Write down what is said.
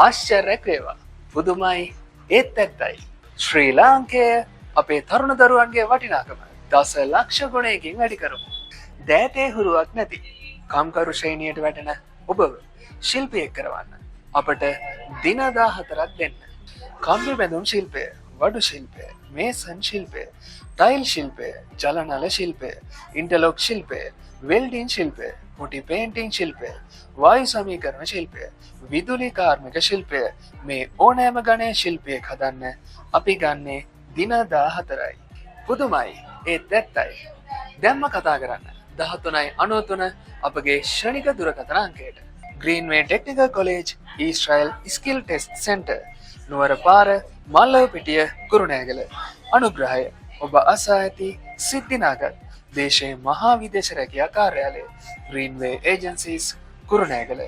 ආශ්චර්යයක් වේවා. පුදුමයි ඒත් ඇත්තයි. ශ්‍රී ලාංකේය අපේ තරුණ දරුවන්ගේ වටිනාකම දස ලක්ෂ ගුණයකින් වැඩි කරමු. දෑතේ හුරුවක් නැති කම්කරු ශ්‍රේණියට වැටෙන ඔබව ශිල්පියෙක් කරවන්න අපට දින 14ක් දෙන්න. කම්බි බැඳුම් ශිල්පය, වඩු ශිල්පය, මේසන් ශිල්පය, ටයිල් ශිල්පය, ජලනල ශිල්පය, ඉන්ටර්ලොක් ශිල්පය, වෙල්ඩින් ශිල්පය, මුටි පේන්ටිං ශිල්පය, වායු සමීකරණ ශිල්පය, විදුලි කාර්මික ශිල්පය, මේ ඕනෑම ගණයේ ශිල්පයක් හදන්න අපි ගන්නේ දින 14යි. පුදුමයි ඒත් ඇත්තයි. දැම්ම කතා කරන්න 1393 අපගේ ශ්‍රනික දුරකථන අංකයට. Greenway technical college Israel skill test centre, නුවර පාර, මල්ලවපිටිය, කුරුණෑගල. අනුග්‍රහය ඔබ අසා ඇති සිද්ධිනාගත් දේශයේ මහා විදේශ රැකියා කාර්යාලය, ග්‍රීන්වේ ඒජන්සීස්, කුරුණෑගල.